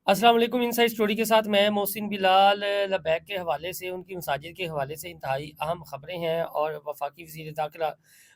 अस्सलाम वालेकुम। Inside story के साथ मैं मोहसिन बिलाल। लबैक के हवाले से, उनकी मसाजिद के हवाले से इंतहाई अहम ख़बरें हैं और वफाकी वज़ीर दाखिला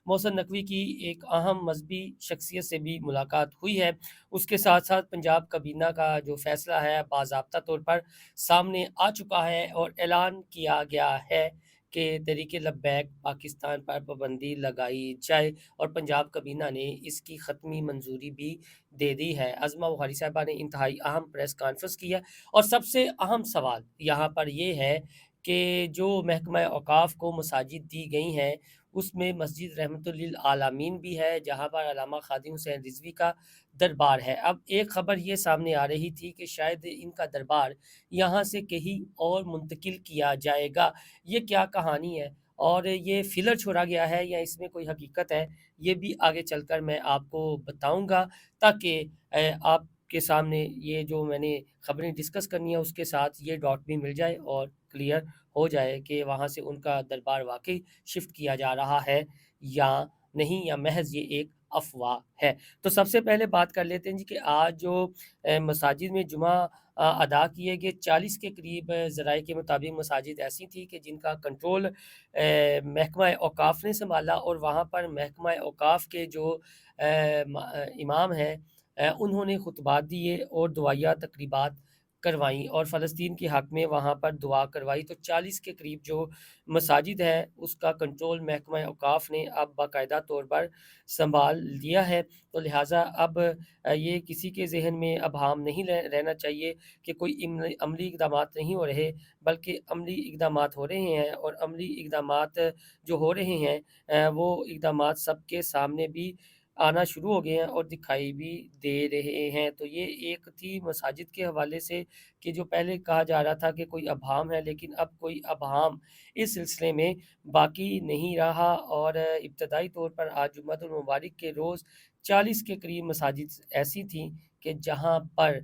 मोहसिन नकवी की एक अहम मजहबी शख्सियत से भी मुलाकात हुई है। उसके साथ साथ पंजाब काबीना का जो फ़ैसला है बाज़ाब्ता तौर पर सामने आ चुका है और ऐलान किया गया है कि तहरीक लबैक पाकिस्तान पर पाबंदी लगाई जाए और पंजाब काबीना ने इसकी ख़त्मी मंजूरी भी दे दी है। अज़मा बुखारी साहिबा ने इंतहाई अहम प्रेस कॉन्फ्रेंस की है और सबसे अहम सवाल यहाँ पर ये है कि जो महकमा औकाफ को मसाजिद दी गई हैं, उसमें मस्जिद रहमतुल लिल आलमीन भी है, जहाँ पर अल्लामा खादिम हुसैन रिज़वी का दरबार है। अब एक ख़बर ये सामने आ रही थी कि शायद इनका दरबार यहाँ से कहीं और मुंतकिल किया जाएगा। ये क्या कहानी है और ये फ़िलर छोड़ा गया है या इसमें कोई हकीकत है, ये भी आगे चलकर मैं आपको बताऊँगा, ताकि आपके सामने ये जो मैंने खबरें डिस्कस करनी है उसके साथ ये डॉट भी मिल जाए और क्लियर हो जाए कि वहाँ से उनका दरबार वाक़ई शिफ्ट किया जा रहा है या नहीं, या महज़ ये एक अफ़वाह है। तो सबसे पहले बात कर लेते हैं जी कि आज जो मसाजिद में जुमा अदा किए गए 40 के करीब ज़राए के मुताबिक मसाजिद ऐसी थी कि जिनका कंट्रोल महकमा औकाफ़ ने सँभाला और वहाँ पर महकमा औकाफ़ के जो इमाम हैं, उन्होंने खुतबात दिए और दुआया तकरीबात करवाईं और फ़लस्तीन के हक़ में वहाँ पर दुआ करवाई। तो 40 के करीब जो मसाजिद है, उसका कंट्रोल महकमा औकाफ़ ने अब बाकायदा तौर पर सँभाल लिया है। तो लिहाज़ा अब ये किसी के ज़हन में अबहम नहीं रहना चाहिए कि कोई अमली इक़दामात नहीं हो रहे, बल्कि अमली इक़दामात हो रहे हैं और अमली इक़दामात जो हो रहे हैं, वो इक़दामात सबके सामने भी आना शुरू हो गए हैं और दिखाई भी दे रहे हैं। तो ये एक थी मसाजिद के हवाले से कि जो पहले कहा जा रहा था कि कोई अबहम है, लेकिन अब कोई अबहम इस सिलसिले में बाकी नहीं रहा और इब्तदाई तौर पर आज जुम्मतुल मुबारक के रोज़ 40 के करीब मसाजिद ऐसी थीं कि जहाँ पर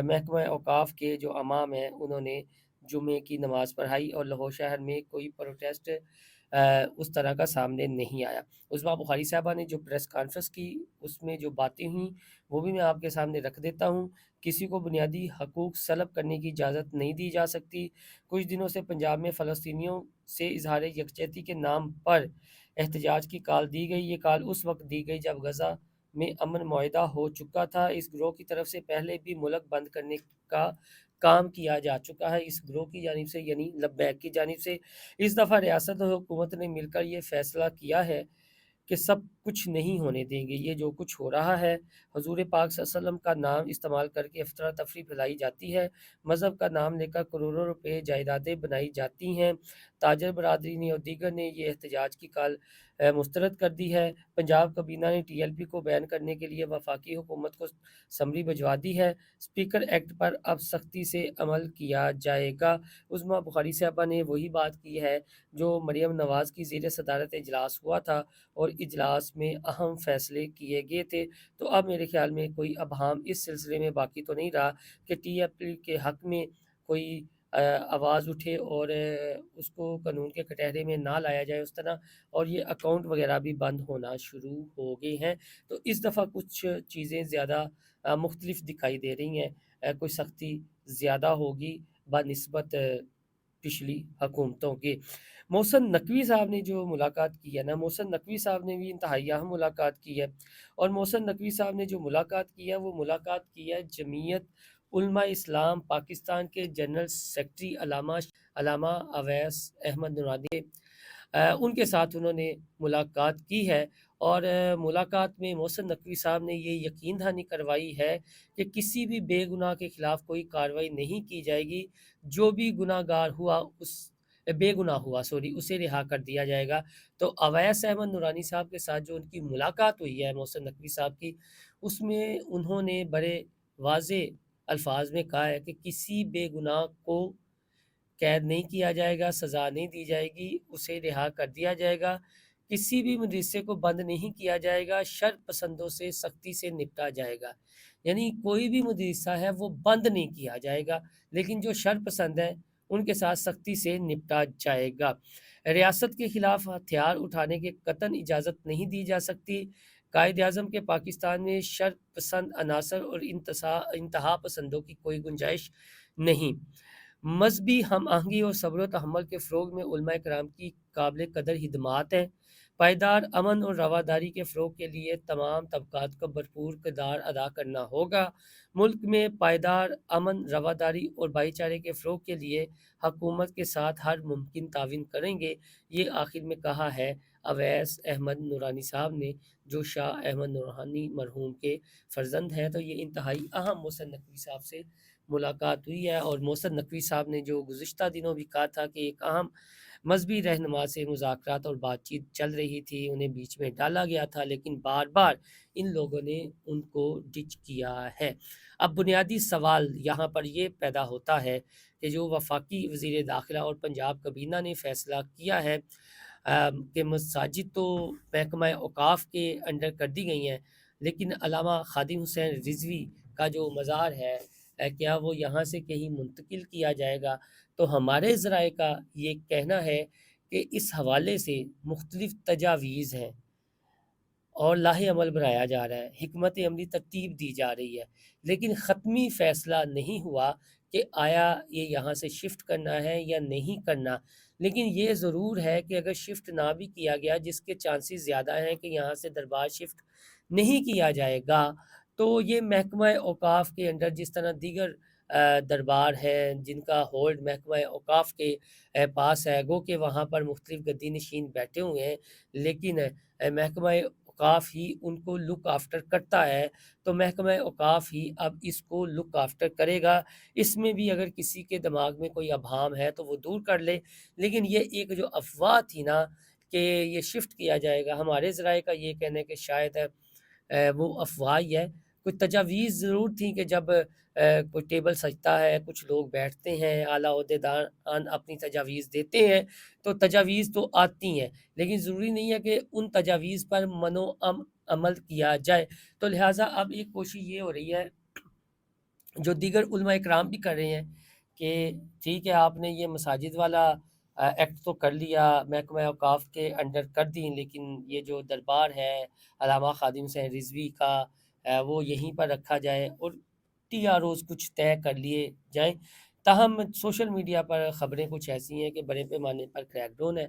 महकमा औकाफ़ के जो इमाम हैं, उन्होंने जुमे की नमाज़ पढ़ाई और लाहौर शहर में कोई प्रोटेस्ट उस तरह का सामने नहीं आया। उस्मा बुखारी साहबा ने जो प्रेस कॉन्फ्रेंस की, उसमें जो बातें हुईं, वो भी मैं आपके सामने रख देता हूँ। किसी को बुनियादी हकूक़ सल्ब करने की इजाज़त नहीं दी जा सकती। कुछ दिनों से पंजाब में फ़लस्तीनियों से इज़हार यकजहती के नाम पर एहतजाज की कॉल दी गई। ये कॉल उस वक़्त दी गई जब गज़ा में अमन मुआहिदा हो चुका था। इस गिरोह की तरफ से पहले भी मुल्क बंद करने का काम किया जा चुका है, इस गिरोह की जानिब से, यानी लब्बैक की जानिब से। इस दफ़ा रियासत और हुकूमत ने मिलकर ये फ़ैसला किया है कि सब कुछ नहीं होने देंगे। ये जो कुछ हो रहा है, हुज़ूर पाक सल्लल्लाहु अलैहि वसल्लम का नाम इस्तेमाल करके अफ़रा-तफ़री फैलाई जाती है, मज़हब का नाम लेकर करोड़ों रुपए जायदादें बनाई जाती हैं। ताजर बरादरी ने और दीगर ने ये एहतजाज की कॉल मुस्तरद कर दी है। पंजाब काबीना ने टीएलपी को बैन करने के लिए वफाकी हुकूमत को समरी भिजवा दी है। स्पीकर एक्ट पर अब सख्ती से अमल किया जाएगा। उज़्मा बुखारी साहबा ने वही बात की है जो मरियम नवाज़ की ज़ेर सदारत इजलास हुआ था और इजलास में अहम फ़ैसले किए गए थे। तो अब मेरे ख़्याल में कोई अबहम इस सिलसिले में बाकी तो नहीं रहा कि टीएलपी के हक़ में कोई आवाज़ उठे और उसको कानून के कटहरे में ना लाया जाए उस तरह, और ये अकाउंट वग़ैरह भी बंद होना शुरू हो गए हैं। तो इस दफ़ा कुछ चीज़ें ज़्यादा मुख्तलिफ़ दिखाई दे रही हैं। कोई सख्ती ज़्यादा होगी बनिस्बत पिछली हुकूमतों के। मोहसिन नकवी साहब ने जो मुलाकात की है ना, मोहसिन नकवी साहब ने भी इंतहाई अहम मुलाकात की है और मोहसिन नकवी साहब ने जो मुलाकात की है, वो मुलाकात की है जमीयत उलमा इस्लाम पाकिस्तान के जनरल सेक्रेटरी अलामा अवैस अहमद नूरानी, उनके साथ उन्होंने मुलाकात की है और मुलाकात में मोहसिन नकवी साहब ने ये यकीन दहानी करवाई है कि किसी भी बेगुनाह के खिलाफ कोई कार्रवाई नहीं की जाएगी। जो भी गुनाहगार हुआ उस बेगुनाह हुआ सॉरी, उसे रिहा कर दिया जाएगा। तो अवैस अहमद नूरानी साहब के साथ जो उनकी मुलाकात हुई है मोहसिन नकवी साहब की, उसमें उन्होंने बड़े वाज़ेह अल्फ़ाज़ में कहा है कि किसी बेगुनाह को कैद नहीं किया जाएगा, सज़ा नहीं दी जाएगी, उसे रिहा कर दिया जाएगा। किसी भी मदरसे को बंद नहीं किया जाएगा, शर पसंदों से सख्ती से निपटा जाएगा। यानी कोई भी मदरसा है वो बंद नहीं किया जाएगा, लेकिन जो शर पसंद हैं, उनके साथ सख्ती से निपटा जाएगा। रियासत के खिलाफ हथियार उठाने की कतई इजाज़त नहीं दी जा सकती। قائد اعظم کے پاکستان میں شرط پسند عناصر اور انتہا پسندوں کی کوئی گنجائش نہیں۔ مذہبی ہم آہنگی اور صبر و تحمل کے فروغ میں علماء کرام کی قابل قدر خدمات ہیں۔ پائیدار امن اور رواداری کے فروغ کے لیے تمام طبقات کو بھرپور کردار ادا کرنا ہوگا۔ ملک میں پائیدار امن، رواداری اور بھائی چارے کے فروغ کے لیے حکومت کے ساتھ ہر ممکن تعاون کریں گے، یہ آخر میں کہا ہے اویس احمد نورانی صاحب نے، جو شاہ احمد نورانی مرحوم کے فرزند ہیں۔ تو یہ انتہائی اہم محسن نقوی صاحب سے ملاقات ہوئی ہے، اور محسن نقوی صاحب نے جو گزشتہ دنوں بھی کہا تھا کہ ایک اہم مذہبی رہنما سے مذاکرات اور بات چیت چل رہی تھی، انہیں بیچ میں ڈالا گیا تھا، لیکن بار بار ان لوگوں نے ان کو ڈچ کیا ہے۔ اب بنیادی سوال یہاں پر یہ پیدا ہوتا ہے کہ جو وفاقی وزیر داخلہ اور پنجاب کابینہ نے فیصلہ کیا ہے کہ مساجد تو محکمہ اوقاف کے انڈر کر دی گئی ہیں، لیکن علامہ خادم حسین رضوی کا جو مزار ہے کیا وہ یہاں سے کہیں منتقل کیا جائے گا؟ تو ہمارے ذرائع کا یہ کہنا ہے کہ اس حوالے سے مختلف تجاویز ہیں اور لاہ عمل بنایا جا رہا ہے، حکمت عملی ترتیب دی جا رہی ہے، لیکن حتمی فیصلہ نہیں ہوا کہ آیا یہ یہاں سے شفٹ کرنا ہے یا نہیں کرنا۔ لیکن یہ ضرور ہے کہ اگر شفٹ نہ بھی کیا گیا، جس کے چانسز زیادہ ہیں کہ یہاں سے دربار شفٹ نہیں کیا جائے گا، تو یہ محکمہ اوقاف کے انڈر جس طرح دیگر دربار ہیں جن کا ہولڈ محکمہ اوقاف کے پاس ہے، گو کہ وہاں پر مختلف گدی نشین بیٹھے ہوئے ہیں، لیکن محکمہ اوقاف ہی ان کو لک آفٹر کرتا ہے، تو محکمہ اوقاف ہی اب اس کو لک آفٹر کرے گا۔ اس میں بھی اگر کسی کے دماغ میں کوئی ابہام ہے تو وہ دور کر لے، لیکن یہ ایک جو افواہ تھی نا کہ یہ شفٹ کیا جائے گا، ہمارے ذرائع کا یہ کہنا ہے کہ شاید وہ افواہ ہی ہے۔ کچھ تجاویز ضرور تھیں کہ جب کوئی ٹیبل سجتا ہے، کچھ لوگ بیٹھتے ہیں، اعلیٰ عہدیدار اپنی تجاویز دیتے ہیں، تو تجاویز تو آتی ہیں، لیکن ضروری نہیں ہے کہ ان تجاویز پر عمل کیا جائے۔ تو لہٰذا اب ایک کوشش یہ ہو رہی ہے جو دیگر علماء اکرام بھی کر رہے ہیں کہ ٹھیک ہے آپ نے یہ مساجد والا ایکٹ تو کر لیا، محکمہ اوقاف کے انڈر کر دیں، لیکن یہ جو دربار ہے علامہ خادم حسین رضوی کا وہ یہیں پر رکھا جائے اور ٹی آر اوز کچھ طے کر لیے جائیں۔ تاہم سوشل میڈیا پر خبریں کچھ ایسی ہیں کہ بڑے پیمانے پر کریک ڈاؤن ہے،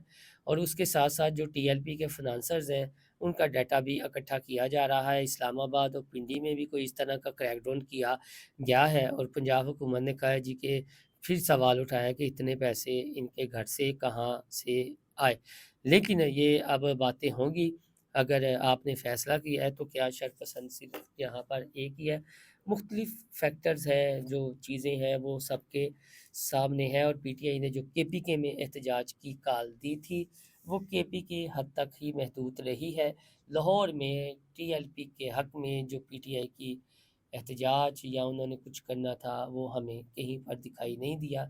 اور اس کے ساتھ ساتھ جو ٹی ایل پی کے فنانسرز ہیں ان کا ڈیٹا بھی اکٹھا کیا جا رہا ہے۔ اسلام آباد اور پنڈی میں بھی کوئی اس طرح کا کریک ڈاؤن کیا گیا ہے، اور پنجاب حکومت نے کہا ہے جی کہ پھر سوال اٹھایا کہ اتنے پیسے ان کے گھر سے کہاں سے آئے۔ لیکن یہ اب باتیں ہوں گی، اگر آپ نے فیصلہ کیا ہے تو کیا شرط پسند صرف یہاں پر ایک ہی ہے؟ مختلف فیکٹرز ہیں، جو چیزیں ہیں وہ سب کے سامنے ہے، اور پی ٹی آئی نے جو کے پی کے میں احتجاج کی کال دی تھی وہ کے پی کے حد تک ہی محدود رہی ہے۔ لاہور میں ٹی ایل پی کے حق میں جو پی ٹی آئی کی احتجاج یا انہوں نے کچھ کرنا تھا وہ ہمیں کہیں پر دکھائی نہیں دیا۔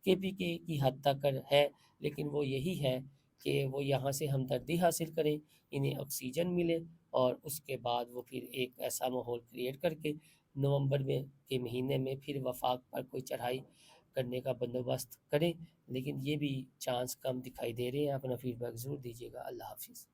کے پی کے کی حد تک ہے، لیکن وہ یہی ہے کہ وہ یہاں سے ہمدردی حاصل کریں، انہیں آکسیجن ملے، اور اس کے بعد وہ پھر ایک ایسا ماحول کریٹ کر کے نومبر میں کے مہینے میں پھر وفاق پر کوئی چڑھائی کرنے کا بندوبست کریں، لیکن یہ بھی چانس کم دکھائی دے رہے ہیں۔ اپنا فیڈ بیک ضرور دیجیے گا۔ اللہ حافظ۔